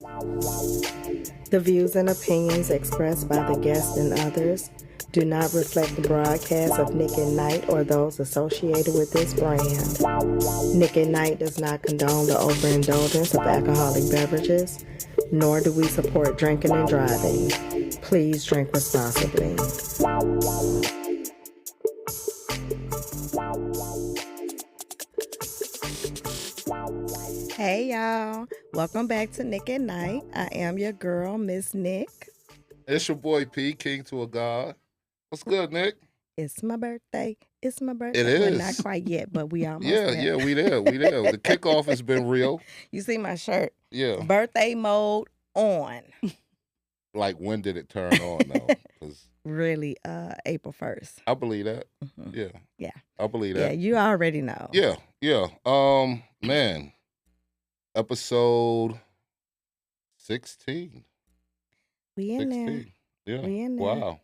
The views and opinions expressed by the guests and others do not reflect the broadcast of Nik and Night or those associated with this brand. Nik and Night does not condone the overindulgence of alcoholic beverages, nor do we support drinking and driving. Please drink responsibly. Hey y'all, welcome back to Nik and Night. I am your girl, Miss Nik. It's your boy P, King to a God. What's good, Nick? It's my birthday. It's my birthday. It is. Well, not quite yet, but we almost Yeah, there. we there. The kickoff has been real. You see my shirt? Yeah. Birthday mode on. Like, when did it turn on, though? 'Cause Really, April 1st. I believe that. Mhm. Yeah. Yeah. I believe Yeah, that. you already know. Yeah. Man. Episode 16. We in there. 16. Yeah. We in there. Wow.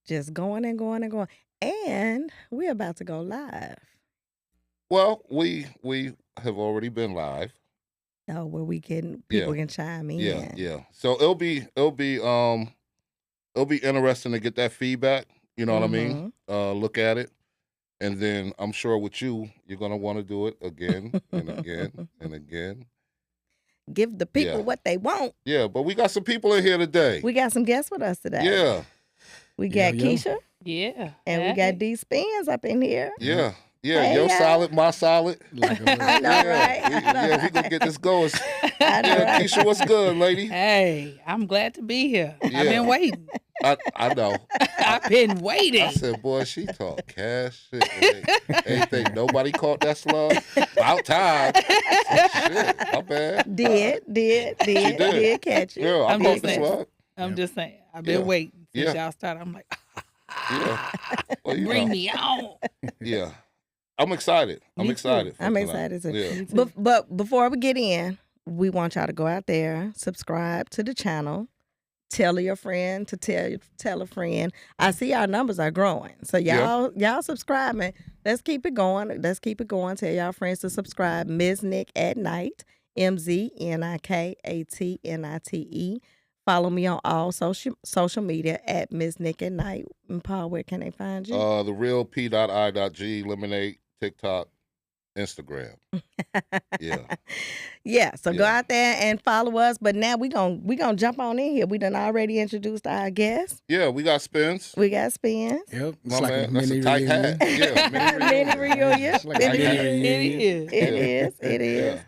Just going and going and going. And we're about to go live. Well, we have already been live. Oh, where we can people Yeah. can chime in. Yeah. So it'll be interesting to get that feedback. You know what I mean? Look at it, and then I'm sure with you're gonna want to do it again and again and again. Give the people Yeah. what they want. Yeah, but we got some people in here today. We got some guests with us today. Yeah, We got Kesha Yeah. and we got D Spinz up in here. yeah. Hey, Your yeah. solid, my solid. I know, right? We gonna get this going. I know, Yeah, right? Kesha, what's good, lady? Hey, I'm glad to be here. Yeah. I've been waiting. I know. I've been waiting. I said, boy, she talk cash shit. Ain't think nobody caught that slug? About time. Shit, my bad. Did catch it. Yeah, I I'm caught just the saying. slug. I'm just saying. I've been Yeah. waiting since Yeah. y'all started. I'm like, Yeah. Well, you bring know. me on. Yeah. I'm excited. I'm Me excited. too. I'm for excited too. tonight. Yeah. But before we get in, we want y'all to go out there, subscribe to the channel, tell your friend to tell a friend. I see our numbers are growing, so y'all subscribing. Let's keep it going. Tell y'all friends to subscribe. Ms. NikAtNite, MZNIKATNITE. Follow me on all social media at Ms. NikAtNite. And Paul, where can they find you? The real P.I.G. Lemonade, TikTok, Instagram. Yeah. Yeah, so go Yeah. out there and follow us. But now we gonna jump on in here. We done already introduced our guests. Yeah, we got Spinz. We got Spins. Yep. My man, that's a tight hat. Yeah, Mini reunion. It's like a Mini mini reunion. reunion. It is.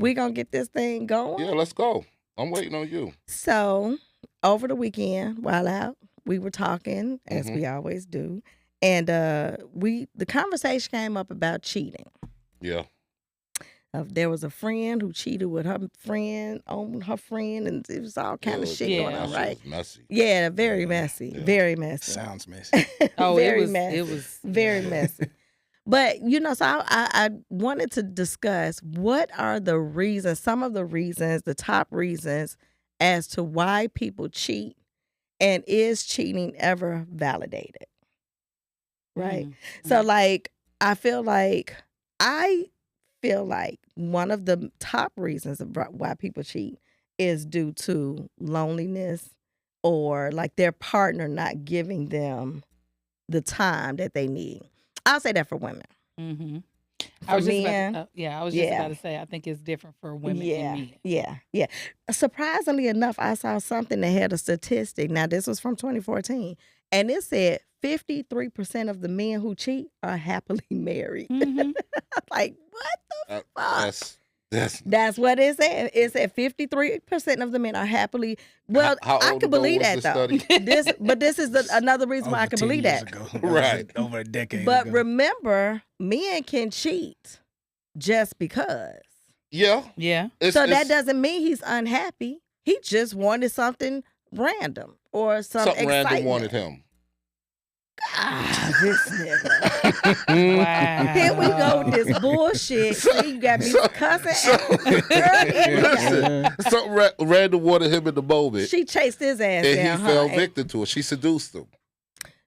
We gonna get this thing going. Yeah, let's go. I'm waiting on you. So over the weekend, while out, we were talking as Mhm. we always do, and the conversation came up about cheating. Yeah. There was a friend who cheated with her friend on her friend, and it was all kind of shit going That on, shit right? was messy. Yeah, very messy, Yeah. very messy. Sounds messy. Oh, very it was. messy. It was Very messy. But, so I wanted to discuss what are the reasons, some of the reasons, the top reasons as to why people cheat, and is cheating ever validated? Right? So, like, I feel like one of the top reasons of why people cheat is due to loneliness, or like their partner not giving them the time that they need. I'll say that for women. Mm-hmm. For I was men, just about to say I think it's different for women and men. Yeah. Surprisingly enough, I saw something that had a statistic. Now, this was from 2014, and it said 53% of the men who cheat are happily married. Mhm. Like, what the fuck? That's what it said. It said 53% of the men are happily. Well, How I old could ago believe was that this though. study? But this is another reason why I Over can 10 believe years that. ago. Right. Over a decade But ago. remember, men can cheat just because. Yeah. Yeah. So that doesn't mean he's unhappy. He just wanted something random or something excitement. random wanted him. Ah, this nigga. Wow. Here we go with this bullshit. See, you got me cussing. Listen, something random wanted him in the moment, She chased his ass and down. he fell huh? victim to it. She seduced him.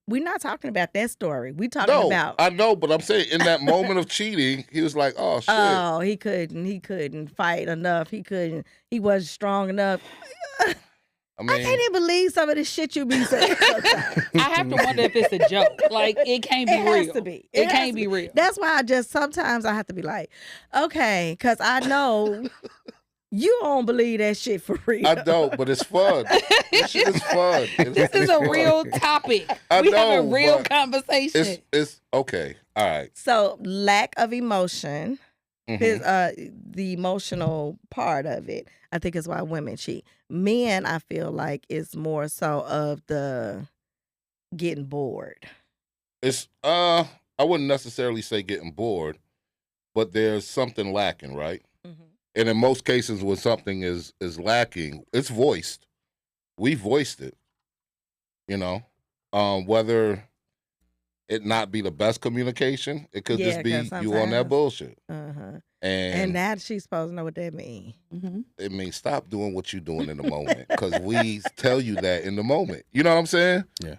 we're not talking about that story. We talking about. I know, but I'm saying in that moment of cheating, he was like, "Oh shit." Oh, he couldn't fight enough. He wasn't strong enough. I can't even believe some of the shit you be saying sometimes. I have to wonder if it's a joke. Like, it can't be real. It has to be. It can't be real. That's why sometimes I have to be like, okay, because I know you don't believe that shit for real. I don't, but it's fun. This shit is fun. This is a real topic. We have a real conversation. It's okay. All right. So lack of emotion, the emotional part of it, I think is why women cheat. Men, I feel like, is more so of the getting bored. It's I wouldn't necessarily say getting bored, but there's something lacking, right? Mm-hmm. And in most cases, when something is lacking, it's voiced. We voiced it, whether it not be the best communication, it could just be you on that bullshit. And that she's supposed to know what that means. Mm-hmm. It means stop doing what you're doing in the moment, because we tell you that in the moment. You know what I'm saying? Yeah.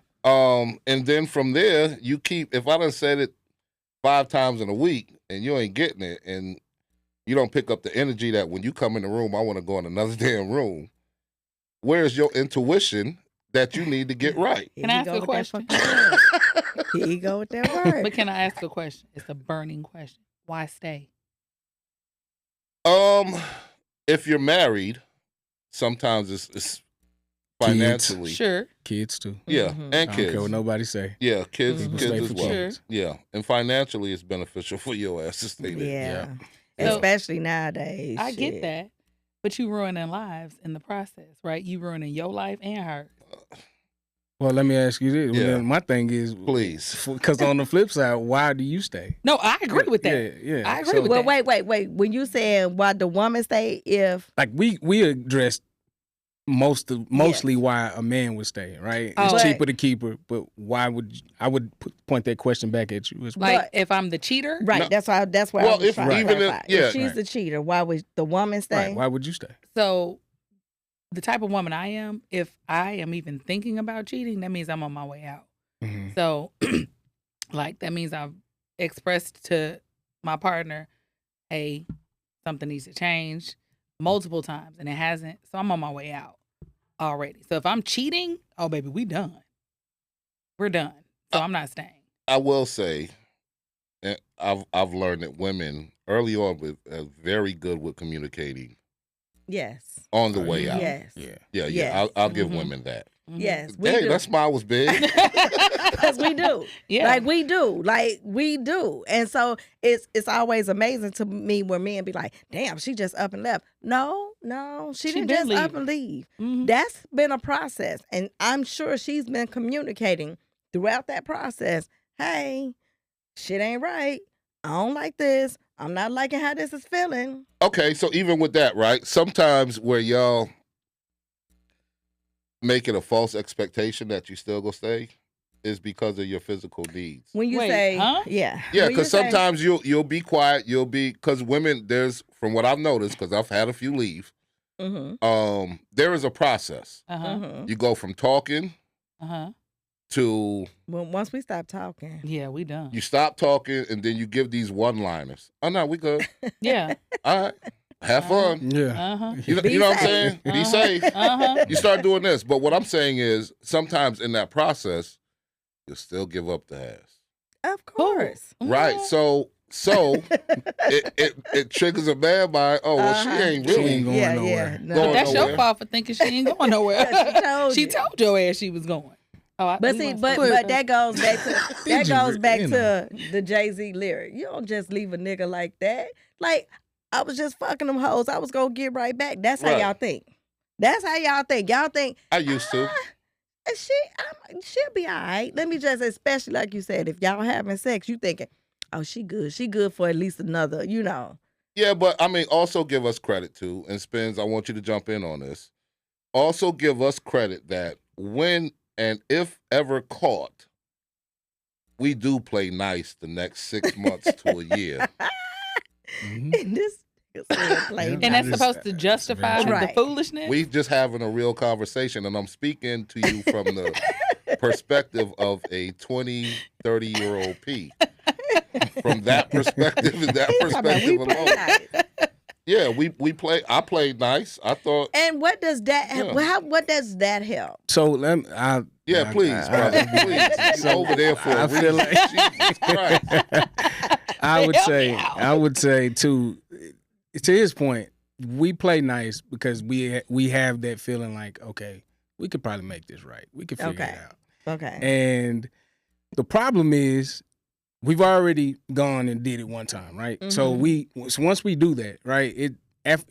And then from there, you keep. If I done said it 5 times in a week and you ain't getting it, and you don't pick up the energy that when you come in the room, I want to go in another damn room. Where's your intuition that you need to get right? Can I ask a question? Here you go with that word. But can I ask a question? It's a burning question. Why stay? If you're married, sometimes it's financially. Kids. Sure. Kids too. Yeah, and I kids. don't care what nobody say. Yeah, kids as well. Sure. Yeah, and financially, it's beneficial for your ass to stay there. Yeah. Especially nowadays. I get that, but you ruining lives in the process, right? You ruining your life and hers. Well, let me ask you this. Yeah. Well, my thing is, please, because on the flip side, why do you stay? No, I agree with that. Yeah. I agree with that. Wait. When you saying why the woman stay, if like we addressed mostly why a man would stay, right? It's cheaper to keep her, but why would I would point that question back at you as well? Like, if I'm the cheater, right? No, that's why I was trying to clarify. If she's the cheater, why would the woman stay? Right, why would you stay? So, the type of woman I am, if I am even thinking about cheating, that means I'm on my way out. Mm-hmm. So, like, that means I've expressed to my partner, hey, something needs to change multiple times, and it hasn't. So I'm on my way out already. So if I'm cheating, oh, baby, we done. We're done. So I'm not staying. I will say, and I've learned that women early on are very good with communicating. Yes. On the way out. Yes. Yeah. Yes. I'll give women that. Yes. Hey, that smile was big. Because we do. Yeah. Like we do. And so it's always amazing to me when men be like, damn, she just up and left. No, she didn't just up and leave. Mm-hmm. That's been a process. And I'm sure she's been communicating throughout that process. Hey, shit ain't right. I don't like this. I'm not liking how this is feeling. Okay, so even with that, right? Sometimes where y'all make it a false expectation that you still gonna stay is because of your physical needs. When you say, yeah, because sometimes you'll be quiet. Because women, from what I've noticed, because I've had a few leave. Mm-hmm. There is a process. Mm-hmm. You go from talking. To once we stop talking, we done. You stop talking, and then you give these one-liners. Oh no, we good. Yeah. All right. Have fun. Yeah. You know what I'm saying? Be safe. You start doing this, but what I'm saying is, sometimes in that process, you'll still give up the ass. Of course. Right. So it triggers a man by, she ain't really going nowhere. No. But that's your fault for thinking she ain't going nowhere. She told your ass she was going. But that goes back to the Jay-Z lyric. You don't just leave a nigga like that. Like, I was just fucking them hoes. I was gonna get right back. That's how y'all think. That's how y'all think. Y'all think I used to. She'll be all right. Let me just, especially like you said, if y'all having sex, you thinking, oh, she good. She good for at least another, Yeah, but I mean, also give us credit too. And Spinz, I want you to jump in on this. Also give us credit that when and if ever caught, we do play nice the next 6 months to a year. And that's supposed to justify the foolishness? We just having a real conversation, and I'm speaking to you from the perspective of a 20, 30-year-old P. From that perspective and that perspective alone. Yeah, I played nice. I thought. And what does that what does that help? So let me, please, brother. Please. He's over there for a reason. Like, Jesus Christ. I would say too, to his point, we play nice because we have that feeling like, okay, we could probably make this right. We could figure it out. Okay. And the problem is we've already gone and did it one time, right? Mm-hmm. So once we do that, right,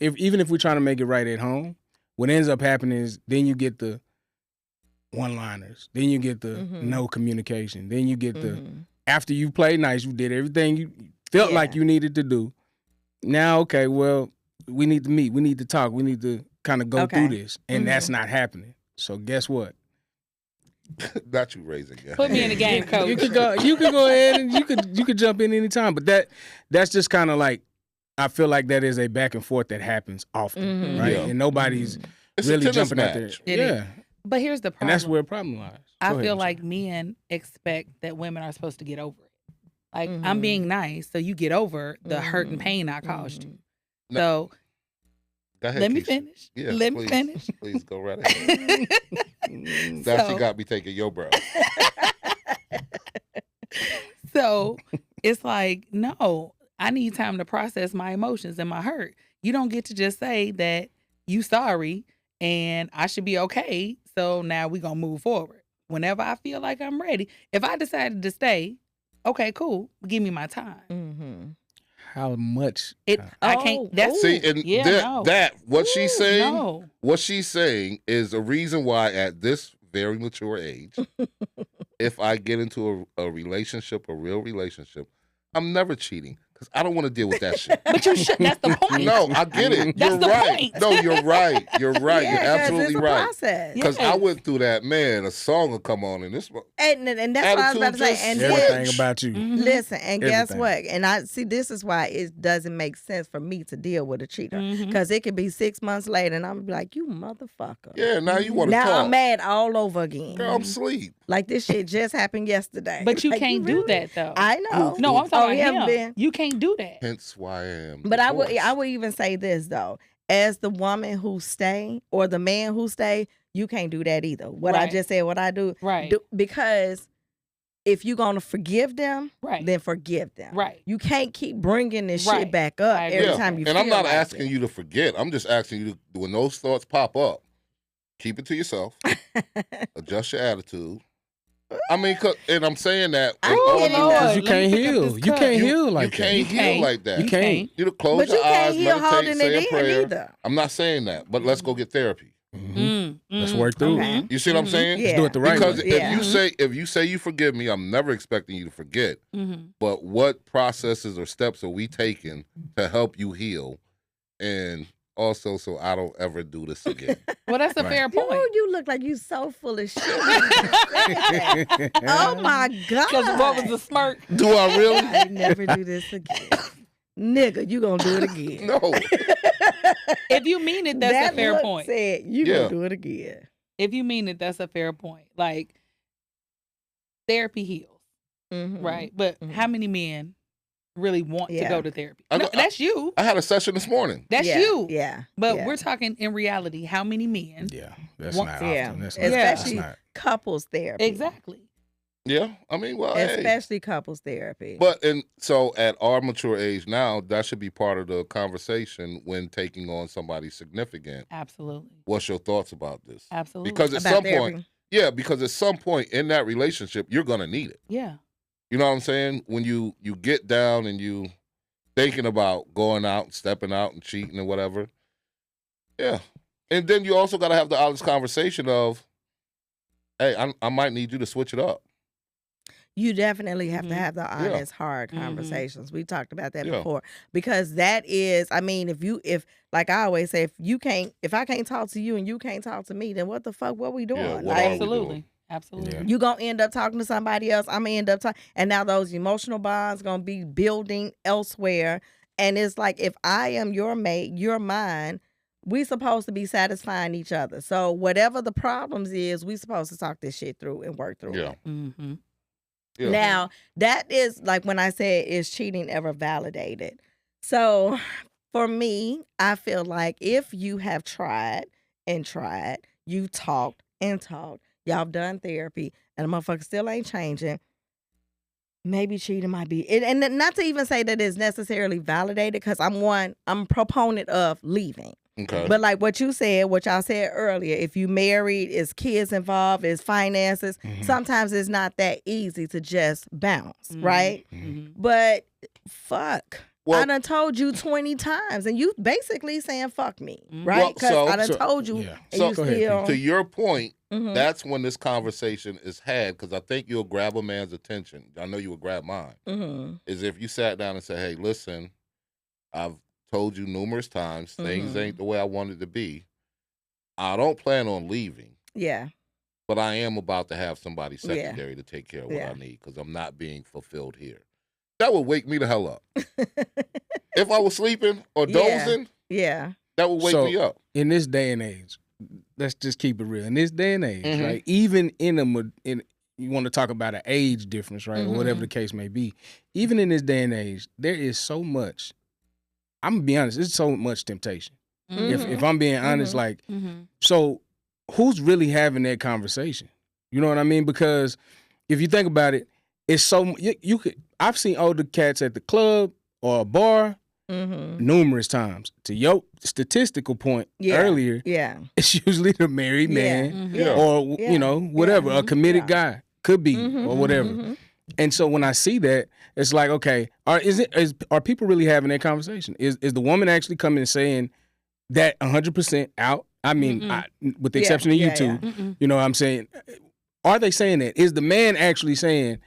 even if we're trying to make it right at home, what ends up happening is then you get the one-liners, then you get the no communication, then you get the after you played nice, you did everything you felt like you needed to do. Now, okay, well, we need to meet, we need to talk, we need to kind of go through this, and that's not happening. So guess what? Not you raising your Put hand. me in the game, coach. You could go ahead and you could jump in anytime. But that's just kind of like, I feel like that is a back and forth that happens often, right? Yeah. And nobody's really jumping out there. Yeah. But here's the problem. And that's where the problem lies. I feel like men expect that women are supposed to get over it. Like, I'm being nice, so you get over the hurt and pain I caused you. So go ahead, let me Kesha. finish. Yeah, me finish. Please go right ahead. Now she got me taking your breath. So it's like, no, I need time to process my emotions and my hurt. You don't get to just say that you sorry and I should be okay. So now we're going to move forward. Whenever I feel like I'm ready, if I decided to stay, okay, cool. Give me my time. How much? I can't. That's see, and what she's saying is a reason why at this very mature age, if I get into a relationship, a real relationship, I'm never cheating. Because I don't want to deal with that shit. But you should. That's the point. No, I get it. That's you're right. Point. No, you're right. You're right. Yeah, you're absolutely right. Because I went through that, man. A song will come on, and this one. And that's what I was about to say. And everything about you. Listen, and guess what? And I see this is why it doesn't make sense for me to deal with a cheater. Because it could be 6 months later, and I'm like, you motherfucker. Yeah, now you want to talk. Now I'm mad all over again. Girl, I'm asleep. Like this shit just happened yesterday. But you like, can't do that though. I know. No, I'm talking about him. Been. You can't do that. Hence why I am. But I would even say this though, as the woman who stay or the man who stay, you can't do that either. What I just said, what I do, because if you're gonna forgive them, then forgive them. Right. You can't keep bringing this shit back up every time you. And feel I'm not like asking you to forget. I'm just asking you to, when those thoughts pop up, keep it to yourself. Adjust your attitude. I mean, and I'm saying that because you can't heal. You can't heal like that. You can't heal like that. You can't. You close your eyes, meditate, say a prayer. Either. I'm not saying that, but let's go get therapy. Let's work through it. You see what I'm saying? Yeah. Let's do it the right way. Because if you say you forgive me, I'm never expecting you to forget. But what processes or steps are we taking to help you heal? And also, so I don't ever do this again. Well, that's a fair point. You look like you so full of shit. Oh my God. Because what was the smirk? Do I really? I never do this again. Nigga, you gonna do it again. No. If you mean it, that's a fair point. Said you gonna do it again. If you mean it, that's a fair point. Like, therapy heals, right? But how many men really want to go to therapy? No, that's you. I had a session this morning. That's you. Yeah. But we're talking in reality, how many men? Yeah, that's not often. That's especially couples therapy. Exactly. Yeah, I mean, well, especially couples therapy. But so at our mature age now, that should be part of the conversation when taking on somebody significant. Absolutely. What's your thoughts about this? Absolutely. Because at some point, because at some point in that relationship, you're gonna need it. Yeah. You know what I'm saying? When you get down and you thinking about going out, stepping out, and cheating or whatever. Yeah, and then you also got to have the honest conversation of, hey, I might need you to switch it up. You definitely have to have the honest, hard conversations. We talked about that before, because that is, I mean, if like I always say, if I can't talk to you and you can't talk to me, then what the fuck? What we doing? Yeah, what are we doing? Absolutely. Yeah. You gonna end up talking to somebody else. I'm gonna end up talking, and now those emotional bonds gonna be building elsewhere. And it's like, if I am your mate, you're mine. We supposed to be satisfying each other. So whatever the problems is, we supposed to talk this shit through and work through it. Mm-hmm. Yeah. Now, that is like when I said, is cheating ever validated? So for me, I feel like if you have tried and tried, you talked and talked, y'all done therapy, and the motherfucker still ain't changing, maybe cheating might be it. And not to even say that it's necessarily validated, because I'm a proponent of leaving. Okay. But like what you said, what y'all said earlier, if you married, is kids involved, is finances, sometimes it's not that easy to just bounce, right? But fuck. Well, I done told you 20 times, and you basically saying fuck me, right? Because I done told you, and So, you still... to your point, that's when this conversation is had, because I think you'll grab a man's attention. I know you would grab mine. Is if you sat down and said, hey, listen, I've told you numerous times, things ain't the way I wanted to be. I don't plan on leaving. Yeah. But I am about to have somebody secondary to take care of what I need, because I'm not being fulfilled here. That would wake me the hell up. If I was sleeping or dozing, that would wake me up. In this day and age, let's just keep it real. In this day and age, right? Even in you want to talk about an age difference, right? Or whatever the case may be. Even in this day and age, there is so much. I'm gonna be honest. There's so much temptation. If I'm being honest, like, so who's really having that conversation? You know what I mean? Because if you think about it, it's so you could. I've seen older cats at the club or a bar numerous times. To your statistical point earlier, it's usually the married man or you know whatever, a committed guy could be or whatever. And so when I see that, it's like, okay, are people really having that conversation? Is the woman actually coming and saying that 100% out? I mean, with the exception of you two, you know what I'm saying? Are they saying that? Is the man actually saying,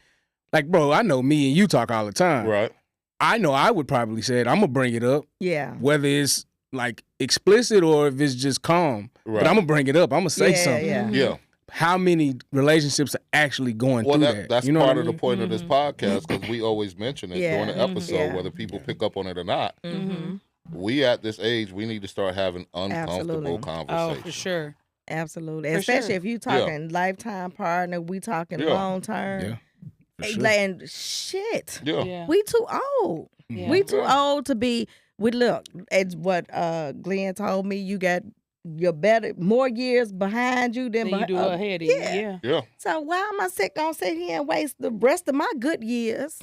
like, bro, I know me and you talk all the time. Right. I know I would probably say it. I'm going to bring it up. Yeah. Whether it's like explicit or if it's just calm. Right. But I'm going to bring it up. I'm going to say something. Yeah. How many relationships are actually going through that? That's you know part of the point of this podcast, because we always mention it during the episode, Yeah. whether people pick up on it or not. We at this age, we need to start having uncomfortable conversations. Oh, for sure. Absolutely. For Especially sure. if you talking lifetime partner, we talking long term. Yeah. Sure. And shit. Yeah. We too old. Yeah. We too old to be. Look, it's what Glenn told me. You got your more years behind you than you do ahead of you. Yeah. So why am I gonna sit here and waste the rest of my good years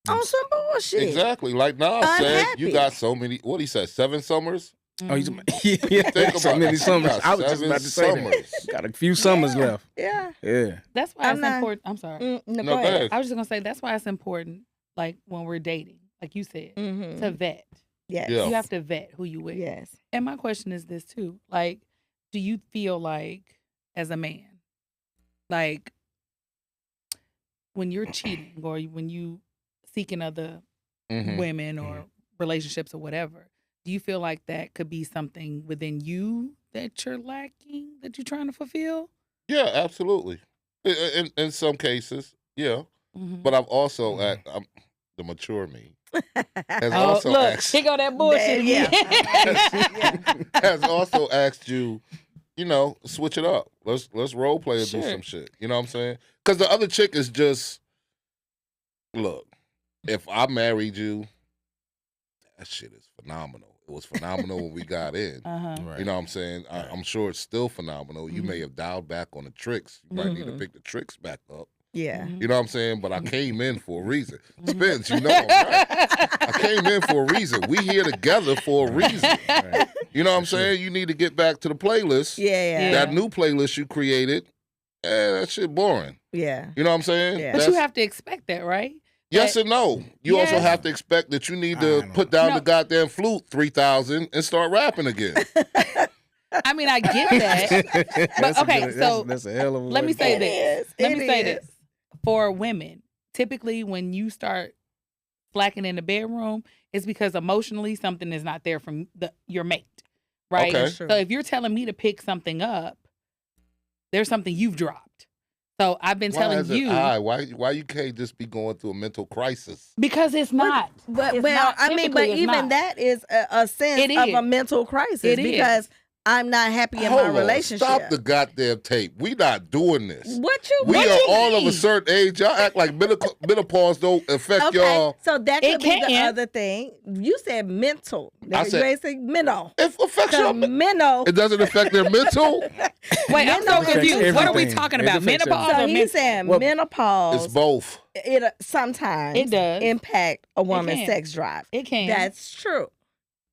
on some bullshit? Exactly. Like Nas said, you got so many. What he said, 7 summers. Oh, think so many summers. I was just about to say that. Got a few summers left. Yeah. That's why it's important. I'm sorry. No, go ahead. I was just gonna say that's why it's important, like when we're dating, like you said, to vet. Yes. You have to vet who you with. Yes. And my question is this too: like, do you feel like, as a man, like when you're cheating or when you seeking other women or relationships or whatever? Do you feel like that could be something within you that you're lacking, that you're trying to fulfill? Yeah, absolutely. In some cases, yeah. But I've also, the mature me, has also asked. Here go that bullshit. Has also asked you, you know, switch it up. Let's role play and do some shit. You know what I'm saying? Because the other chick is just, look, if I married you, that shit is phenomenal. It was phenomenal when we got in. Right. You know what I'm saying? I'm sure it's still phenomenal. You may have dialed back on the tricks. You might need to pick the tricks back up. Yeah. You know what I'm saying? But I came in for a reason. Spinz, you know I'm right. I came in for a reason. We here together for a reason. Right. You know what I'm saying? You need to get back to the playlist. Yeah. That new playlist you created, that shit boring. Yeah. You know what I'm saying? Yeah. But you have to expect that, right? Yes and no. You also have to expect that you need to put down the goddamn flute 3,000 and start rapping again. I mean, I get that. But okay, so that's a hell of a let me say this. Let me say is. this. For women, typically when you start slacking in the bedroom, it's because emotionally something is not there from your mate, right? Okay. So if you're telling me to pick something up, there's something you've dropped. So I've been telling you. Why you can't just be going through a mental crisis? Because it's not. But it's well, not. I mean, but even not. that is a sense of a mental crisis because I'm not happy in my relationship. Stop the goddamn tape. We not doing this. We are all of a certain age. Y'all act like menopause don't affect y'all. So that could be the other thing. You said mental. You ain't say mental. It affects your mental. It doesn't affect their mental. Wait, I'm so confused. What are we talking about? Menopause? So he's saying menopause. It's both. It sometimes it does impact a woman's sex drive. It can. That's true.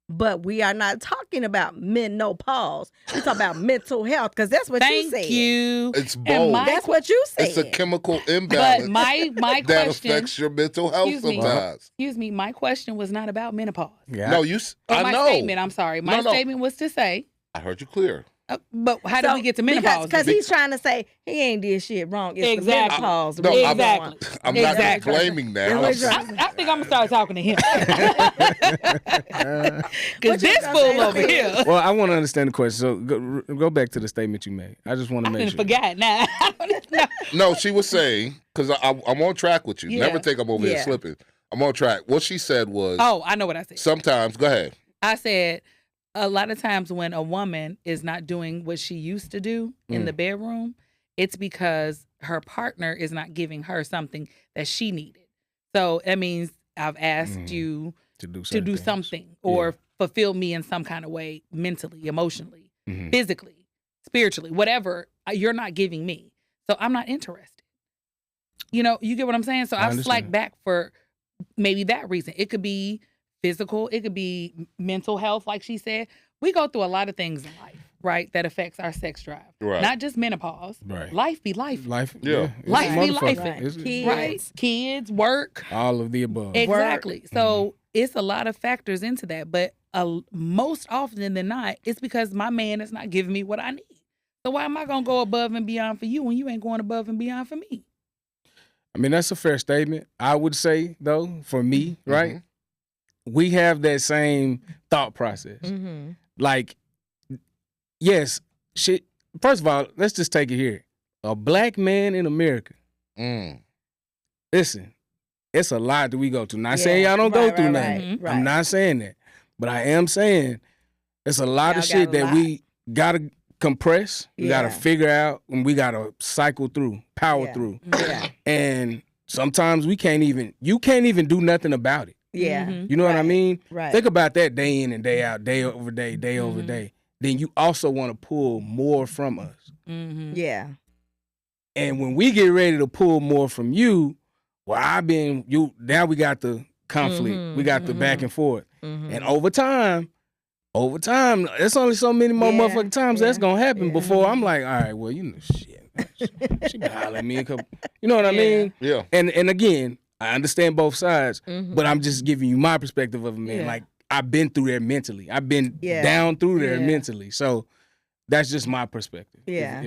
But we are not talking about menopause. We're talking about mental health because that's what you said. Thank you. It's both. That's what you said. It's a chemical imbalance but my that question, affects your mental health sometimes. Excuse me. My question was not about menopause. Yeah. No, I know. My statement, I'm sorry. My statement was to say. I heard you clear. But how did we get to menopause? Because he's trying to say he ain't did shit wrong. It's exactly. the menopause. I'm not claiming that. I think I'm going to start talking to him. Because this fool over here. Well, I want to understand the question. So go back to the statement you made. I just want to make sure. I forgot now. No, she was saying, because I'm on track with you. Yeah. Never think I'm over here slipping. I'm on track. What she said was. Oh, I know what I said. Sometimes, go ahead. I said, a lot of times when a woman is not doing what she used to do in the bedroom, it's because her partner is not giving her something that she needed. So that means I've asked you to do something or fulfill me in some kind of way, mentally, emotionally, physically, spiritually, whatever you're not giving me. So I'm not interested. You know, you get what I'm saying? So I've slacked back for maybe that reason. It could be physical, it could be mental health, like she said. We go through a lot of things in life, right, that affects our sex drive. Right. Not just menopause. Right. Life be life. Life be life. Right. Kids, work. All of the above. Exactly. Work. So it's a lot of factors into that. But most often than not, it's because my man is not giving me what I need. So why am I going to go above and beyond for you when you ain't going above and beyond for me? I mean, that's a fair statement. I would say, though, for me, right? We have that same thought process. Like, yes, shit. First of all, let's just take it here. A black man in America. Listen, it's a lot that we go through. Not saying y'all don't go through nothing. Right. I'm not saying that. But I am saying it's a lot of shit that we got to compress. We got to figure out, and we got to cycle through, power through. And sometimes you can't even do nothing about it. Yeah. You know what I mean? Right. Think about that day in and day out, day over day, day over day. Then you also want to pull more from us. Yeah. And when we get ready to pull more from you, now we got the conflict. We got the back and forth. And over time, there's only so many more motherfucking times that's going to happen before I'm like, all right, well, you know, shit. She can holler at me a couple. You know what I mean? Yeah. And again, I understand both sides, but I'm just giving you my perspective of it, man. Like, I've been through there mentally. I've been down through there mentally. So that's just my perspective. Yeah.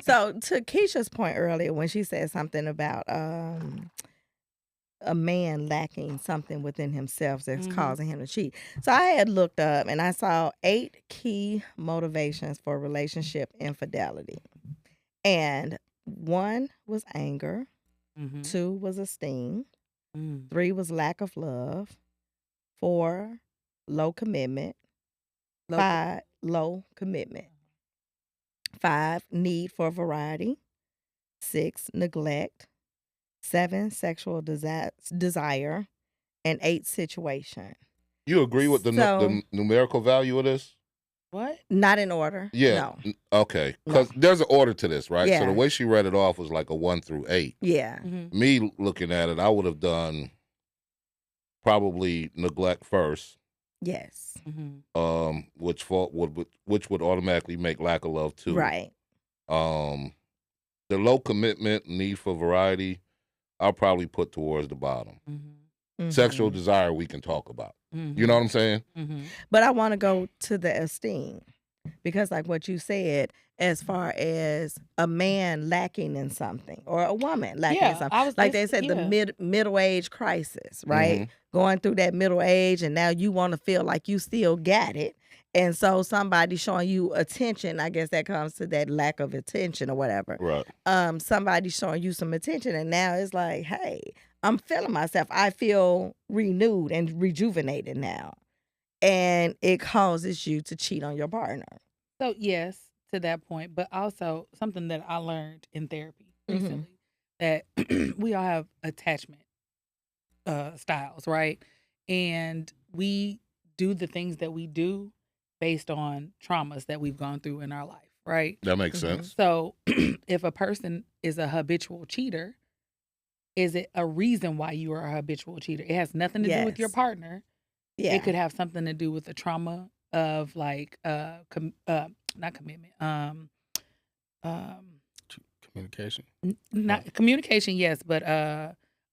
So to Keisha's point earlier, when she said something about a man lacking something within himself that's causing him to cheat. So I had looked up and I saw 8 key motivations for relationship infidelity. And 1 was anger. 2 was esteem. 3 was lack of love. 4, low commitment. 5, low commitment. 5, need for variety. 6, neglect. 7, sexual desire. And 8, situation. You agree with the numerical value of this? What? Not in order. Yeah. No. Okay. Because there's an order to this, right? Yeah. So the way she read it off was like a 1 through 8. Yeah. Me looking at it, I would have done probably neglect first. Yes. Which would automatically make lack of love too. Right. The low commitment, need for variety, I'll probably put towards the bottom. Sexual desire we can talk about. You know what I'm saying? But I want to go to the esteem because like what you said, as far as a man lacking in something or a woman lacking in something. Like they said, the middle age crisis, right? Going through that middle age and now you want to feel like you still got it. And so somebody showing you attention, I guess that comes to that lack of attention or whatever. Right. Somebody showing you some attention, and now it's like, hey, I'm feeling myself. I feel renewed and rejuvenated now. And it causes you to cheat on your partner. So yes, to that point, but also something that I learned in therapy recently, that we all have attachment styles, right? And we do the things that we do based on traumas that we've gone through in our life, right? That makes sense. So if a person is a habitual cheater, is it a reason why you are a habitual cheater? It has nothing to do with your partner. Yeah. It could have something to do with the trauma of like not commitment, communication. Not communication, yes, but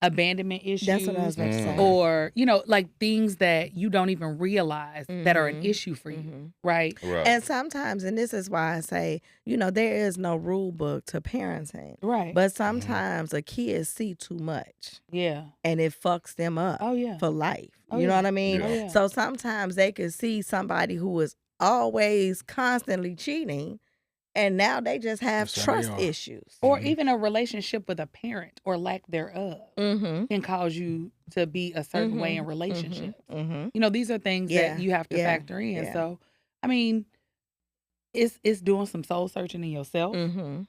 abandonment issues. That's what I was about to say. Or, like things that you don't even realize that are an issue for you, right? And sometimes, and this is why I say, there is no rule book to parenting. Right. But sometimes a kid see too much. Yeah. And it fucks them up for life. You know what I mean? Oh, yeah. So sometimes they could see somebody who is always constantly cheating, and now they just have trust issues. Or even a relationship with a parent or lack thereof can cause you to be a certain way in relationships. These are things that you have to factor in. Yeah. So, I mean, it's doing some soul searching in yourself. To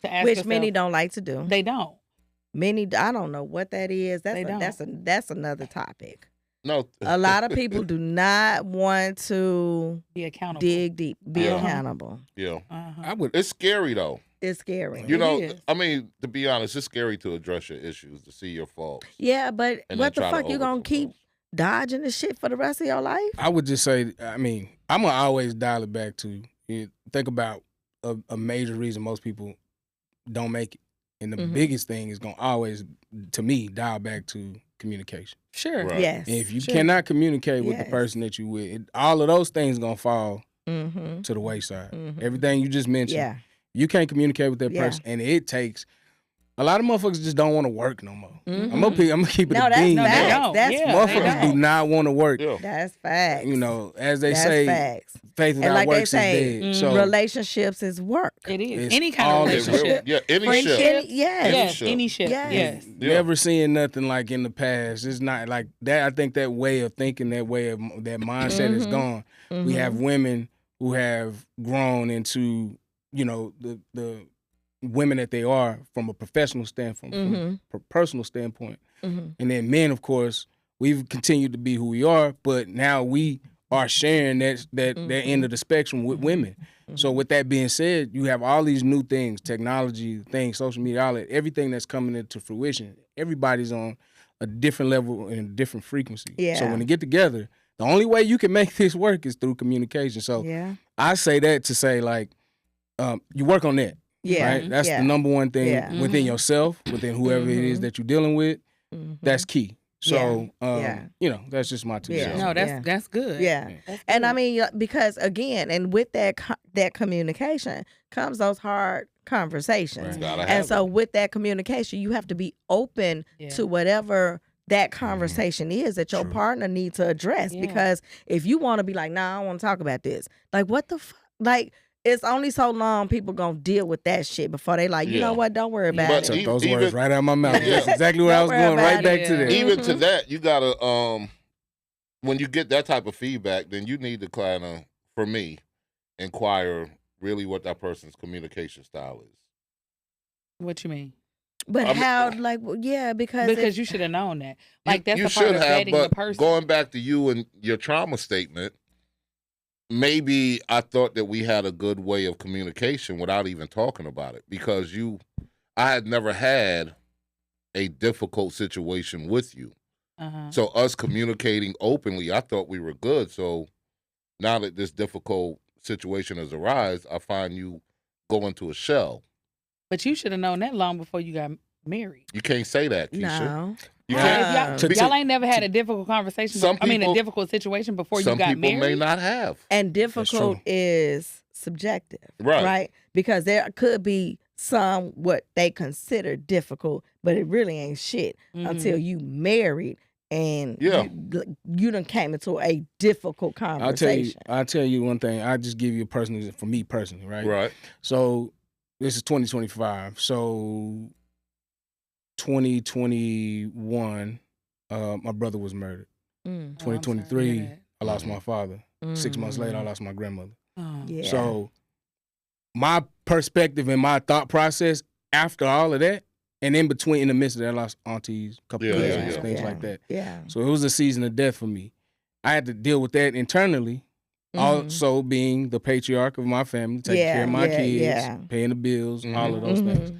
ask Which yourself, many don't like to do. They don't. Many, I don't know what that is. They don't. That's another topic. No. A lot of people do not want to be accountable. Dig deep. Be accountable. Yeah. Uh-huh. It's scary though. It's scary. I mean, to be honest, it's scary to address your issues, to see your faults. Yeah, but what the fuck you gonna keep dodging the shit for the rest of your life? I would just say, I mean, I'm gonna always dial it back to think about a major reason most people don't make it. And the biggest thing is gonna always, to me, dial back to communication. Sure. Right. Yes. And if you cannot communicate with the person that you with, all of those things gonna fall to the wayside. Everything you just mentioned, you can't communicate with that person, and it takes. A lot of motherfuckers just don't want to work no more. I'm gonna keep it a bean. Motherfuckers do not want to work. Yeah. That's facts. As they say, facts. Faith without works is dead. So relationships is work. It is any kind of relationship. Any ship. Any ship. Yes. Never seeing nothing like in the past. It's not like that. I think that way of thinking, that mindset is gone. We have women who have grown into, the women that they are from a professional standpoint, from a personal standpoint. And then men, of course, we've continued to be who we are, but now we are sharing that end of the spectrum with women. So with that being said, you have all these new things, technology, things, social media, everything that's coming into fruition. Everybody's on a different level and a different frequency. Yeah. So when they get together, the only way you can make this work is through communication. So I say that to say, like, you work on that. Yeah. Right? That's the number one thing within yourself, within whoever it is that you're dealing with. That's key. So, that's just my 2 cents. No, that's good. Yeah. And I mean, because again, and with that communication comes those hard conversations. Right. And so with that communication, you have to be open to whatever that conversation is that your partner needs to address. Because if you want to be like, nah, I don't want to talk about this. Like, what the fuck? Like, it's only so long people gonna deal with that shit before they like, you know what, don't worry about it. Took those words right out of my mouth. That's exactly what I was going right back to there. Even to that, you gotta when you get that type of feedback, then you need to kind of, for me, inquire really what that person's communication style is. What you mean? But because you should have known that. Like, that's you a part of dating the person. Going back to you and your trauma statement, maybe I thought that we had a good way of communication without even talking about it, because I had never had a difficult situation with you. So us communicating openly, I thought we were good. So now that this difficult situation has arisen, I find you go into a shell. But you should have known that long before you got married. You can't say that, Kesha. No. You can't. Y'all ain't never had a difficult conversation. A difficult situation before you got married. Some people may not have. And difficult is subjective, right? Because there could be some what they consider difficult, but it really ain't shit until you married and you done came into a difficult conversation. I'll tell you one thing. I just give you a personal, for me personally, right? Right. So this is 2025. So 2021, my brother was murdered. 2023, I lost my father. 6 months later, I lost my grandmother. Yeah. So my perspective and my thought process after all of that, and in between, in the midst of that, I lost aunties, a couple of cousins, things like that. Yeah. So it was a season of death for me. I had to deal with that internally, also being the patriarch of my family, taking care of my kids, paying the bills, all of those things.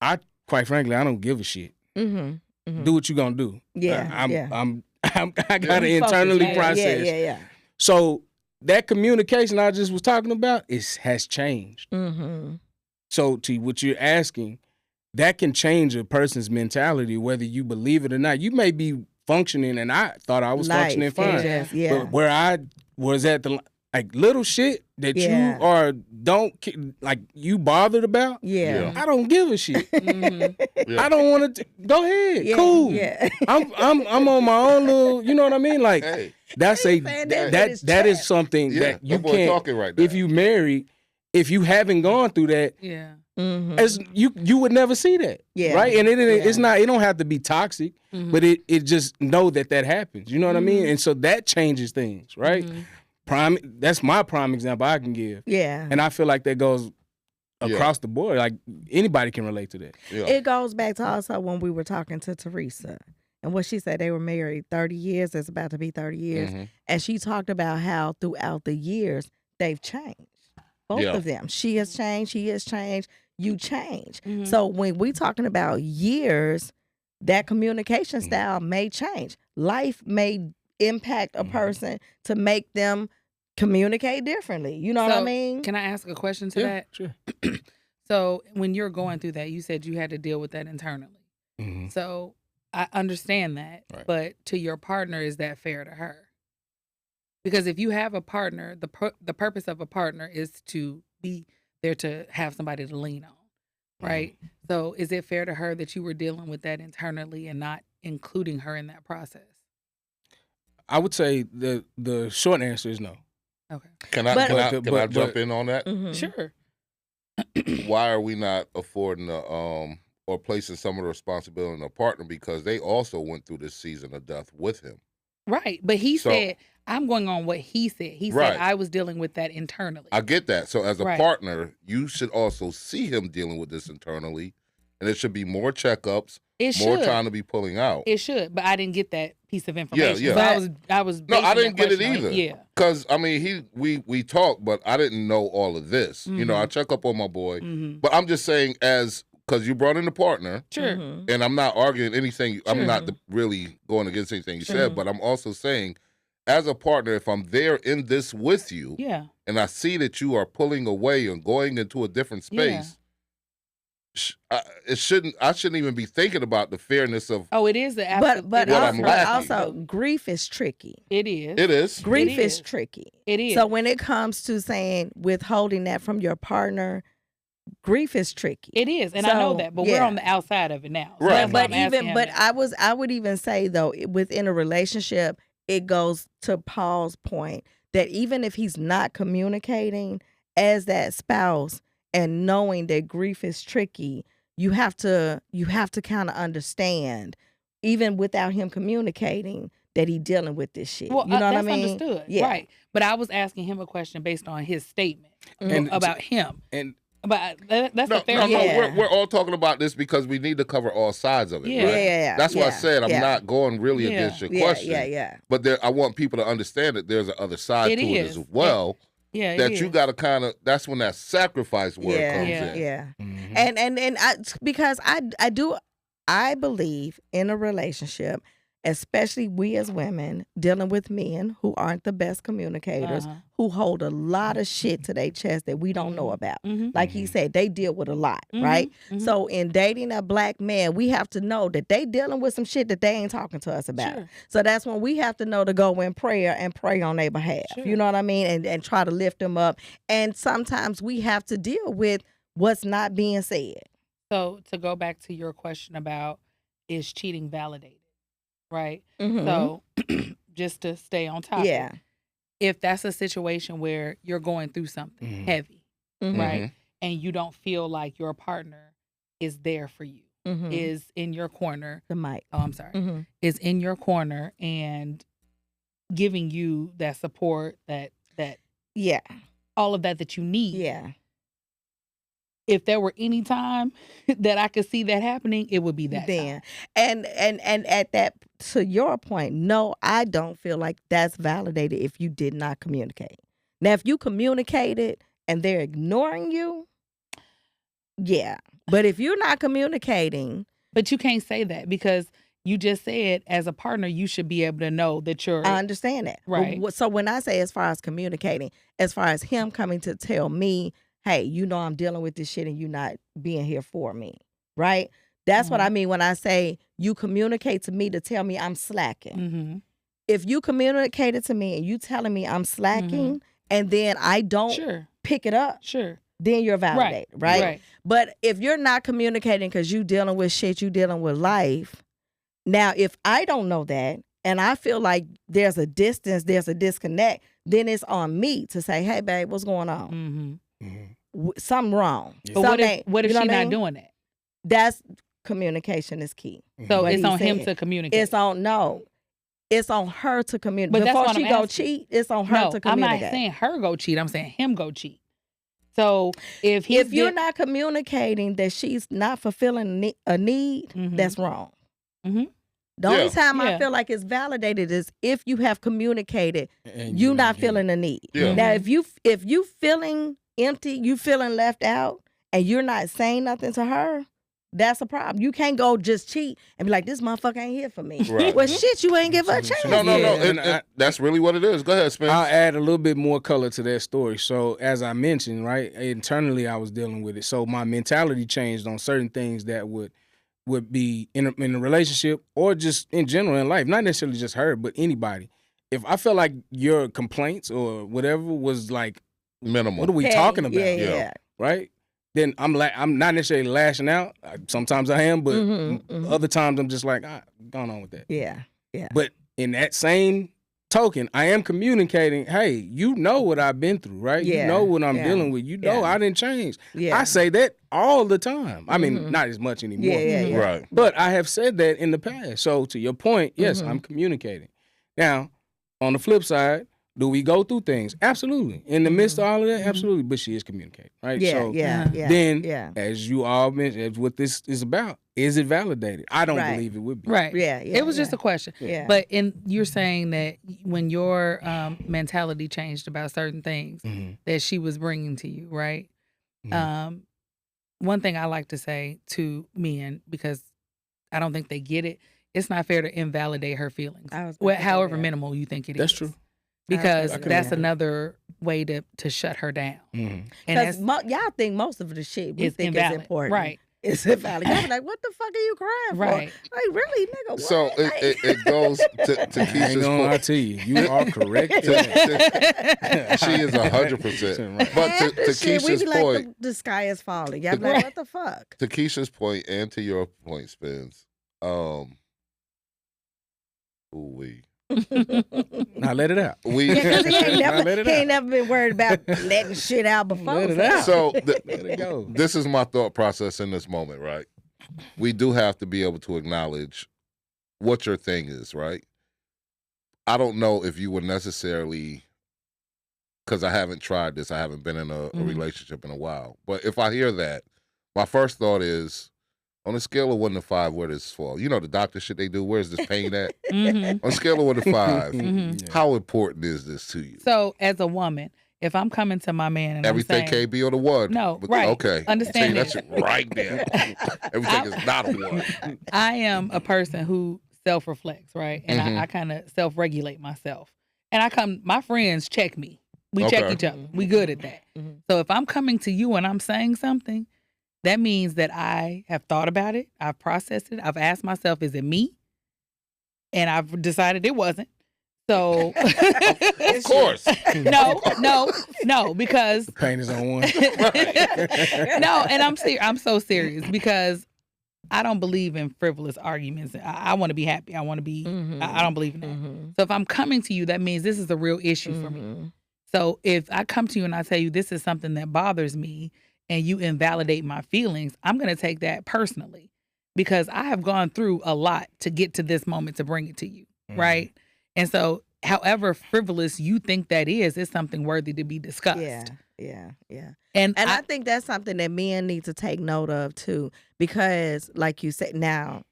I, quite frankly, I don't give a shit. Do what you gonna do. I gotta internally process. So that communication I just was talking about has changed. So to what you're asking, that can change a person's mentality, whether you believe it or not. You may be functioning, and I thought I was functioning fine. But where I was at the little shit that you you bothered about. I don't give a shit. I don't want to. Go ahead, cool. I'm on my own little. You know what I mean? Like that's that is something that you can't. Right if you married, if you haven't gone through that, as you would never see that, right? And it's not. It don't have to be toxic, but it just know that happens. You know what I mean? And so that changes things, right? That's my prime example I can give. And I feel like that goes across the board. Like anybody can relate to that. It goes back to also when we were talking to Teresa and what she said, they were married 30 years. It's about to be 30 years. And she talked about how throughout the years they've changed. Both of them. She has changed. He has changed. You change. So when we talking about years, that communication style may change. Life may impact a person to make them communicate differently. You know what I mean? Can I ask a question to that? Sure. So when you're going through that, you said you had to deal with that internally. So I understand that, but to your partner, is that fair to her? Because if you have a partner, the purpose of a partner is to be there to have somebody to lean on, right? So is it fair to her that you were dealing with that internally and not including her in that process? I would say the short answer is no. Okay. Can I jump in on that? Sure. Why are we not affording or placing some of the responsibility on a partner? Because they also went through this season of death with him. Right. But he said, I'm going on what he said. He said, I was dealing with that internally. I get that. So as a partner, you should also see him dealing with this internally. And it should be more checkups, more time to be pulling out. It should. But I didn't get that piece of information. So I was no, I didn't get it either. Yeah. Because, I mean, we talked, but I didn't know all of this. You know, I check up on my boy. But I'm just saying because you brought in a partner. Sure. And I'm not arguing anything. I'm not really going against anything you said. But I'm also saying, as a partner, if I'm there in this with you, and I see that you are pulling away and going into a different space, I shouldn't even be thinking about the fairness of. Oh, it is the but also grief is tricky. It is. It is. Grief is tricky. It is. So when it comes to saying withholding that from your partner, grief is tricky. It is, and I know that, but we're on the outside of it now. So right. But I would even say though, within a relationship, it goes to Paul's point that even if he's not communicating as that spouse and knowing that grief is tricky, you have to kind of understand, even without him communicating, that he's dealing with this shit. Well, you know what I mean? Understood. Yeah. Right. But I was asking him a question based on his statement about him. But that's a fair question. We're all talking about this because we need to cover all sides of it. Yeah. That's why I said I'm not going really against your question. Yeah. But I want people to understand that there's another side to it as well. That you got to kind of. That's when that sacrifice word comes in. Yeah. And because I believe in a relationship, especially we as women dealing with men who aren't the best communicators, who hold a lot of shit to their chest that we don't know about. Like he said, they deal with a lot, right? So in dating a black man, we have to know that they dealing with some shit that they ain't talking to us about. So that's when we have to know to go in prayer and pray on their behalf. You know what I mean? And try to lift them up. And sometimes we have to deal with what's not being said. So to go back to your question about, is cheating validated? right? Mhm. So just to stay on topic. Yeah. If that's a situation where you're going through something heavy, right? And you don't feel like your partner is there for you, is in your corner. The mic. Oh, I'm sorry. Is in your corner and giving you that support, that Yeah. all of that you need. Yeah. If there were any time that I could see that happening, it would be that Then. time. And at that, to your point, no, I don't feel like that's validated if you did not communicate. Now, if you communicated and they're ignoring you, yeah. But if you're not communicating. But you can't say that because you just said as a partner, you should be able to know that you're. I understand that. Right. So when I say as far as communicating, as far as him coming to tell me, hey, you know I'm dealing with this shit and you not being here for me, right? That's what I mean when I say you communicate to me to tell me I'm slacking. If you communicated to me and you telling me I'm slacking and then I don't pick it up, then you're validated, right? But if you're not communicating because you dealing with shit, you dealing with life, now if I don't know that and I feel like there's a distance, there's a disconnect, then it's on me to say, hey, babe, what's going on? Something wrong. But what if she's not doing that? That's communication is key. So it's on him to communicate. It's on her to communicate. But before she go cheat, it's on her to communicate. I'm not saying her go cheat. I'm saying him go cheat. So if you're not communicating that she's not fulfilling a need, that's wrong. The only time I feel like it's validated is if you have communicated you not feeling a need. Now, if you feeling empty, you feeling left out, and you're not saying nothing to her, that's a problem. You can't go just cheat and be like, this motherfucker ain't here for me. Right. Well, shit, you ain't give her a chance. No. That's really what it is. Go ahead, Spinz. I'll add a little bit more color to that story. So as I mentioned, right, internally I was dealing with it. So my mentality changed on certain things that would be in a relationship or just in general in life, not necessarily just her, but anybody. If I felt like your complaints or whatever was like minimal, what are we talking about? Yeah. Right? Then I'm not necessarily lashing out. Sometimes I am, but other times I'm just like, going on with that. Yeah. But in that same token, I am communicating, hey, you know what I've been through, right? Yeah. You know what I'm dealing with. You know I didn't change. Yeah. I say that all the time. I mean, not as much anymore. Yeah. Right. But I have said that in the past. So to your point, yes, I'm communicating. Now, on the flip side, do we go through things? Absolutely. In the midst of all of that, absolutely. But she is communicating, right? Then, as you all mentioned, as what this is about, is it validated? I don't believe it would be. Right. Yeah. It was just a question. Yeah. But you're saying that when your mentality changed about certain things that she was bringing to you, right? One thing I like to say to men, because I don't think they get it, it's not fair to invalidate her feelings, however minimal you think it is. That's true. Because that's another way to shut her down. Because y'all think most of the shit we think is important. Right. It's invalid. Y'all be like, what the fuck are you crying for? Right. Like, really, nigga, what? So it goes to Kesha's point. I tell you are correct. She is 100%. But to shit, Kesha's we be point. like, the sky is falling. Y'all be like, what the fuck? To Kesha's point and to your point, Spinz, Now let it out. Because he ain't never been worried about letting shit out before. Let it out. So let it go. This is my thought process in this moment, right? We do have to be able to acknowledge what your thing is, right? I don't know if you would necessarily, because I haven't tried this, I haven't been in a relationship in a while. But if I hear that, my first thought is, on a scale of 1 to 5, where does this fall? You know the doctor shit they do. Where's this pain at? On a scale of 1 to 5, how important is this to you? So, as a woman, if I'm coming to my man and everything I'm saying, can't be on a 1. No, right? Okay, Understand that's right there. Everything is not a 1. I am a person who self-reflects, right? And I kind of self-regulate myself. And my friends check me. We check each other. We good at that. So if I'm coming to you and I'm saying something, that means that I have thought about it. I've processed it. I've asked myself, is it me? And I've decided it wasn't. So, of course. No, because pain is on one. No, and I'm so serious because I don't believe in frivolous arguments. I want to be happy. I want to be. I don't believe in that. So if I'm coming to you, that means this is a real issue for me. So if I come to you and I tell you this is something that bothers me, and you invalidate my feelings, I'm going to take that personally, because I have gone through a lot to get to this moment to bring it to you, right? And so, however frivolous you think that is something worthy to be discussed. Yeah. And I think that's something that men need to take note of too, because like you said, now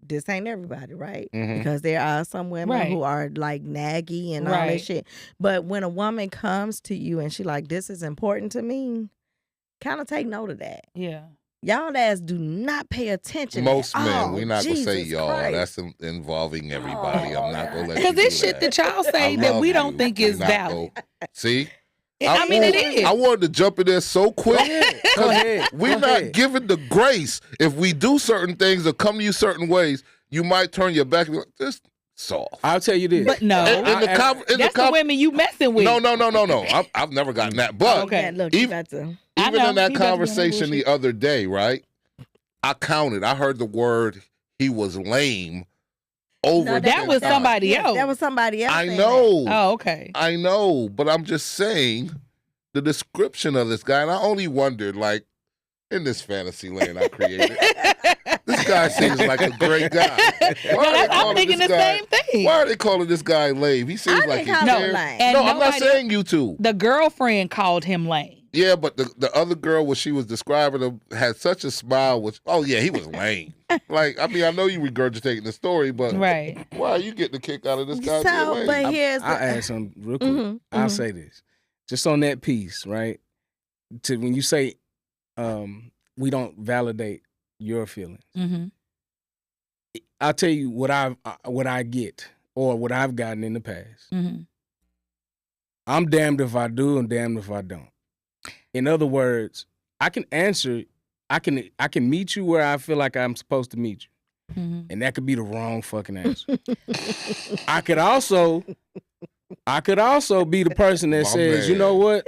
this ain't everybody, right? Because there are some women who are like naggy and all that shit. But when a woman comes to you and she like, this is important to me, kind of take note of that. Yeah. Y'all ass do not pay attention. Most men, we're not Jesus gonna say y'all. Christ. That's involving everybody. I'm not gonna let you because do it's shit that y'all say I that love we don't you. think is We're not valid. See? I mean, it is. I wanted to jump in there so quick. Go ahead. We're not given the grace. If we do certain things or come to you certain ways, you might turn your back and be like, this soft. I'll tell you this. But no. That's the women you messing with. No. I've never gotten that. But Okay. Look, you got to. even in that conversation the other day, right? I counted. I heard the word he was lame over. No, that was somebody else. That was somebody else. I know. Oh, okay. I know, but I'm just saying the description of this guy, and I only wondered, like, in this fantasy land I created, this guy seems like a great guy. I'm thinking the same thing. Why are they calling this guy lame? He seems like he cares. No, I'm not saying you two. The girlfriend called him lame. Yeah, but the other girl, when she was describing him, had such a smile. Oh yeah, he was lame. Like, I mean, I know you regurgitating the story, but why are you getting a kick out of this guy being lame? But here's I'll add something real quick. I'll say this, just on that piece, right? To when you say we don't validate your feelings, I'll tell you what I get or what I've gotten in the past. I'm damned if I do and damned if I don't. In other words, I can answer. I can meet you where I feel like I'm supposed to meet you, and that could be the wrong fucking answer. I could also be the person that says, you know what,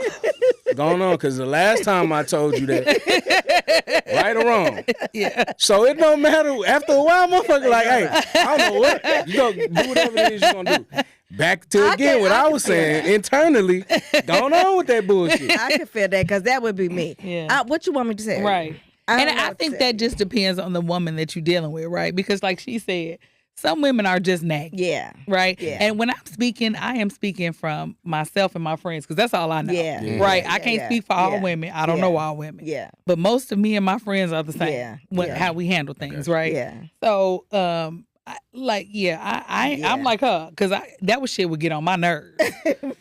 going on, because the last time I told you that, right or wrong. Yeah. So it don't matter. After a while, motherfucker, like, hey, I don't know what you gonna do, whatever it is you gonna do. Back to again what I was saying internally, going on with that bullshit. I can feel that because that would be me. Yeah. What you want me to say? Right. And I think that just depends on the woman that you're dealing with, right? Because like she said, some women are just naggy. Yeah. Right? Yeah. And when I'm speaking, I am speaking from myself and my friends because that's all I know. Yeah. Right? Yeah. I can't speak for all women. I don't know all women. Yeah. But most of me and my friends are the same. Yeah. How we handle things, right? Yeah. So, I'm like her because that shit would get on my nerves.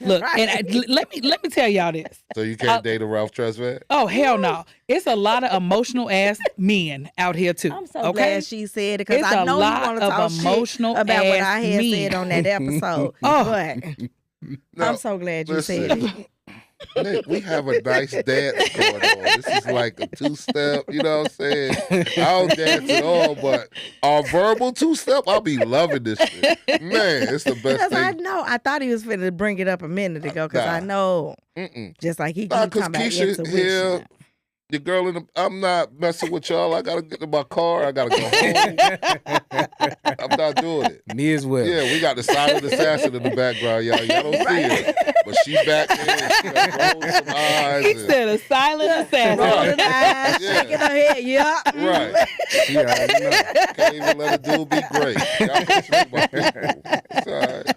Look, and let me tell y'all this. So you can't date a Ralph Tresvant? Oh hell no! It's a lot of emotional ass men out here too. I'm so glad she said it because I know you want to talk emotional shit about what I had men. said on that episode. But I'm so glad you said it. Nick, we have a nice dance going on. This is like a two-step, you know what I'm saying? I don't dance at all, but our verbal two-step, I'll be loving this shit. Man, it's the best thing. I know. I thought he was finna bring it up a minute ago because I know. Just like he keep talking about intuition. Here, your girl I'm not messing with y'all. I gotta get in my car. I gotta go home. I'm not doing it. Me as well. Yeah, we got the silent assassin in the background, y'all. Y'all don't see her, but she back there. She rolling some eyes. He said a silent assassin. Rolling eyes, shaking her head. Yeah. Right. She already know. Can't even let a dude be great. Y'all push me my people. It's all right.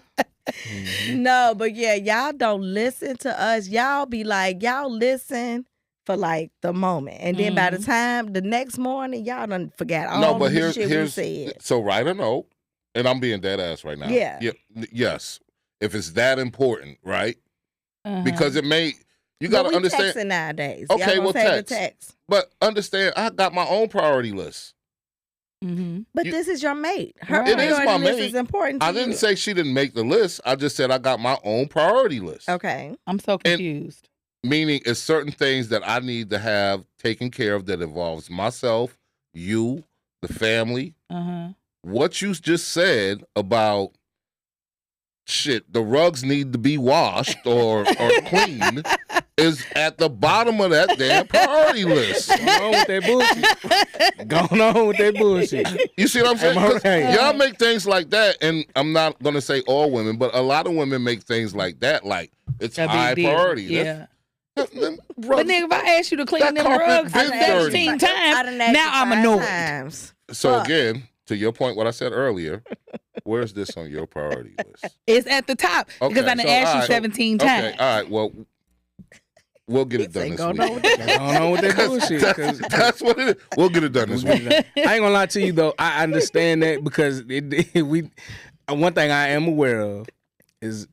No, but yeah, y'all don't listen to us. Y'all be like, y'all listen for like the moment, and then by the time the next morning, y'all done forgot all the shit we said. So write a note, and I'm being dead ass right now. Yeah. Yes. If it's that important, right? Because it may. You got to understand. Texting nowadays. Okay, well, text. But understand, I got my own priority list. But this is your mate. Her It is priority my list mate. is important to I you. didn't say she didn't make the list. I just said I got my own priority list. Okay. I'm so confused. Meaning, it's certain things that I need to have taken care of that involves myself, you, the family. What you just said about shit, the rugs need to be washed or clean. is at the bottom of that damn priority list. Going on with that bullshit. Going on with that bullshit. You see what I'm saying? Right? Y'all make things like that, and I'm not going to say all women, but a lot of women make things like that, like it's high priority. Yeah. But nigga, if I ask you to clean them rugs 17 times, now I'm annoyed. So again, to your point, what I said earlier, where's this on your priority list? It's at the top because I done asked you 17 times. Okay, all right, well, we'll get it done this week. Going on with that bullshit. That's what it is. We'll get it done this week. I ain't gonna lie to you though. I understand that because one thing I am aware of is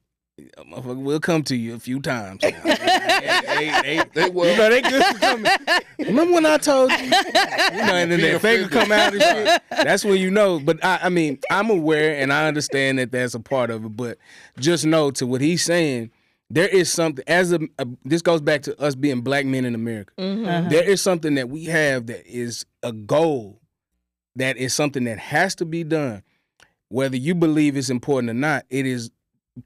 we'll come to you a few times. They will. You know, they good for coming. Remember when I told you? And then that finger come out and shit. That's when you know. But I mean, I'm aware and I understand that that's a part of it. But just know to what he's saying, there is something this goes back to us being black men in America. Mm-hmm. There is something that we have that is a goal, that is something that has to be done. Whether you believe it's important or not, it is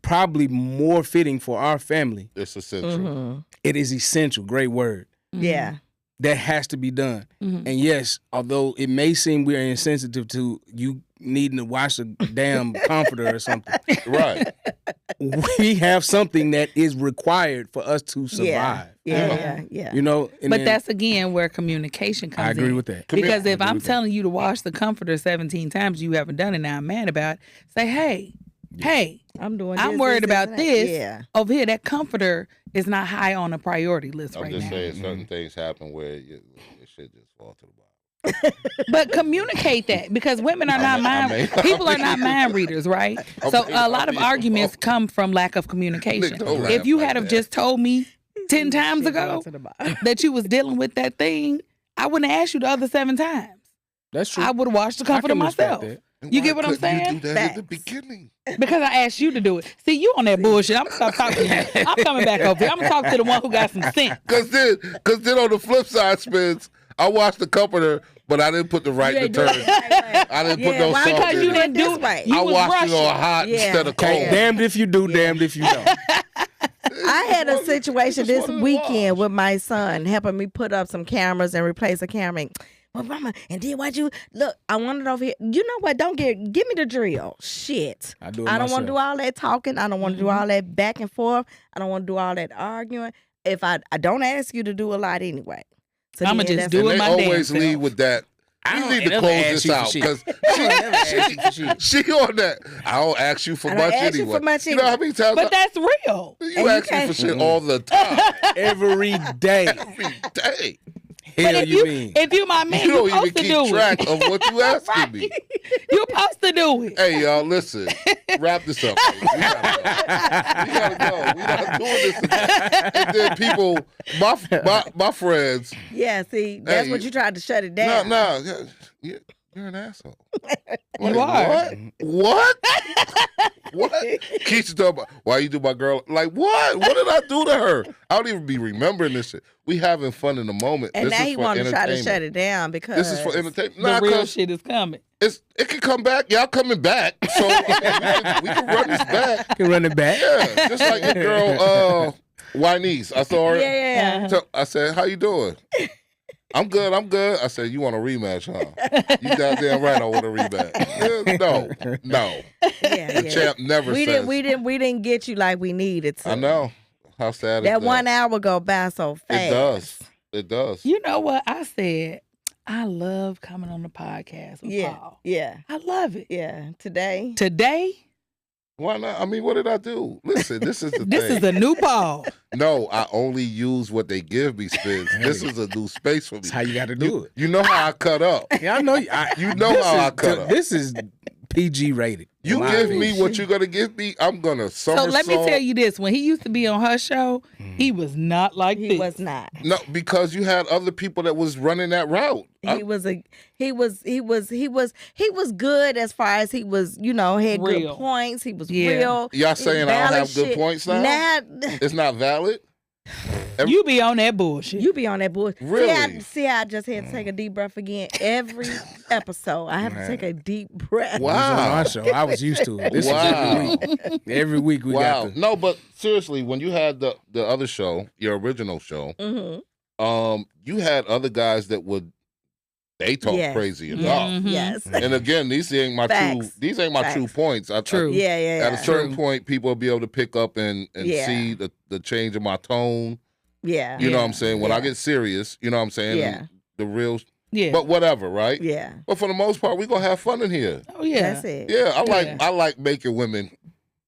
probably more fitting for our family. It's essential. Mm-hmm. It is essential. Great word. Yeah. That has to be done. Mm-hmm. And yes, although it may seem we're insensitive to you needing to wash a damn comforter or something. Right. We have something that is required for us to survive. Yeah. You know? But that's again where communication comes in. I agree with that. Because if I'm telling you to wash the comforter 17 times, you haven't done it, now I'm mad about it. Say, hey, I'm worried about this. Yeah. Over here, that comforter is not high on the priority list right now. I'm just saying certain things happen where it should just fall to the bottom. But communicate that because women are not people are not mind readers, right? So a lot of arguments come from lack of communication. If you had have just told me 10 times ago that you was dealing with that thing, I wouldn't have asked you the other 7 times. That's true. I would have washed the comforter myself. You get what I'm saying? You do that at the beginning. Because I asked you to do it. See, you on that bullshit. I'm gonna stop talking to you. I'm coming back over here. I'm gonna talk to the one who got some sense. Cause then on the flip side, Spinz, I washed the comforter, but I didn't put the right detergent. I didn't put no salt because in you it. didn't do it. I washed it on hot instead of cold. Damned if you do, damned if you don't. I had a situation this weekend with my son helping me put up some cameras and replace a camera. Well, mama, and then why'd you look? I wanted over here. You know what? Give me the drill. Shit. I don't want to do all that talking. I don't want to do all that back and forth. I don't want to do all that arguing. If I don't ask you to do a lot anyway. So I'ma just do it my damn self. They always lead with that. You need to close this out because she on that. I don't ask you for much anyway. You know how many times? But that's real. You ask me for shit all the time. Every day. Every day. But if you my man, you don't supposed even to do keep track of what you asking me. You're supposed to do it. Hey, y'all, listen. Wrap this up. We gotta go. We not doing this. And then people, my friends. Yeah, see, that's what you tried to shut it down. No, you're an asshole. You are. What? What? Kesha talking about, why you do my girl? Like, what? What did I do to her? I don't even be remembering this shit. We having fun in the moment. And now he want to try to shut it down because this is for entertainment. The real shit is coming. It can come back. Y'all coming back. So we can run this back. You can run it back? Yeah. Just like your girl, Wynese. I saw her. Yeah. So I said, how you doing? I'm good. I said, you want a rematch, huh? You goddamn right I want a rematch. No. The champ never says. We didn't get you like we needed to. I know. How sad is that? That 1 hour go by so fast. It does. You know what? I said, I love coming on the podcast with Paul. Yeah. I love it. Yeah. Today? Why not? I mean, what did I do? Listen, this is the thing. This is a new Paul. No, I only use what they give me, Spinz. This is a new space for me. That's how you got to do it. You know how I cut up. Yeah, I know. You know how I cut up. This is PG rated. You give me what you're going to give me, I'm going to somersault. So let me tell you this. When he used to be on her show, he was not like this. He was not. No, because you had other people that was running that route. He was good as far as he was, had real. Good points. He was real. Y'all saying I don't have good points now? Nah. It's not valid? You be on that bullshit. You be on that bullshit. Really? See how I just had to take a deep breath again? Every episode, I have to take a deep breath. Wow. On our show, I was used to it. This is every week. Every week we got to. No, but seriously, when you had the other show, your original show, you had other guys that would talk crazy enough. Yes. And again, these ain't my true points. True. Yeah. At a certain point, people will be able to pick up and see the change in my tone. Yeah. You know what I'm saying? When I get serious, you know what I'm saying? Yeah. The real. Yeah. But whatever, right? Yeah. But for the most part, we gonna have fun in here. Oh yeah. That's it. Yeah, I like making women,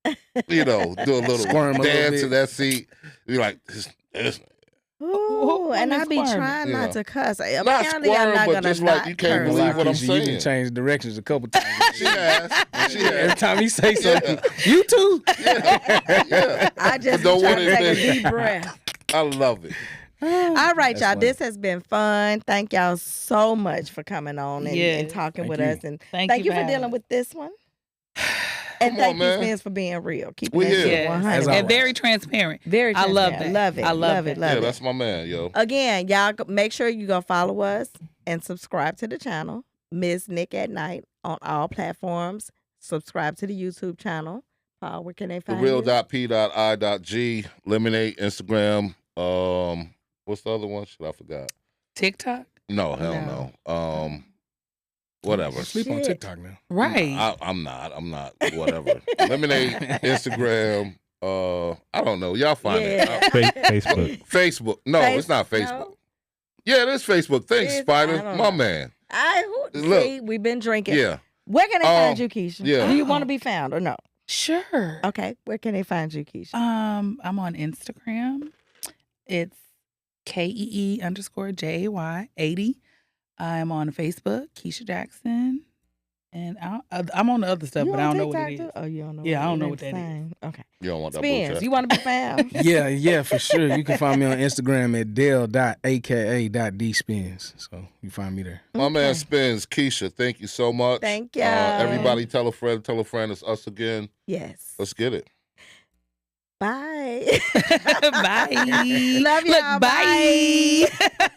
do a little Squirm a dance little in that seat. You're like, this. Ooh, and I be trying not to cuss. Not Apparently, I'm squirm, not but gonna just not like you can't curse. believe what I'm Keisha, you saying. done changed directions a couple times. She has. Every time he say something, you too. Yeah. I just Don't try want to it, take a man. deep breath. I love it. All right, That's y'all. funny. This has been fun. Thank y'all so much for coming on and talking Thank with you. us. And Thank thank you you for for dealing having with this one. And Come thank on, you, man. Spinz, for being real. Keep We that here. shit Yes. 100. As And always. very transparent. Very I love transparent. that. Love it. I love it. it. Love Yeah, it. that's my man, yo. Again, y'all make sure you go follow us and subscribe to the channel, Miss Nik at Night, on all platforms. Subscribe to the YouTube channel. Paul, where can they The find real you? .p.i.g, Lemonade, Instagram. What's the other one? Shit, I forgot. TikTok. No, hell no. Whatever. Sleep on Shit. TikTok now. Right. I'm not. Whatever. Lemonade, Instagram. I don't know. Y'all find it. Facebook. Facebook. No, it's not Facebook. No. Yeah, it is Facebook. Thanks, It's- Spider. I don't My know. man. See, we've been drinking. Yeah. Where can they find Um, you, Kesha? yeah. Do you want to be found or no? Sure. Okay. Where can they find you, Kesha? I'm on Instagram. It's KEE_JAY 80. I'm on Facebook, Kesha Jackson, and I'm on the other stuff, You but I on don't know what it TikTok is. too? Oh, you don't know. Yeah, I don't know it what that is. Okay. You don't want that Spinz, bullshit. you want to be found? Yeah, for sure. You can find me on Instagram at dale.aka.dspins. So you find me there. My man Spinz, Kesha, thank you so much. Thank y'all. Everybody tell a friend. It's us again. Yes. Let's get it. Bye. Bye. Love y'all. Look, bye.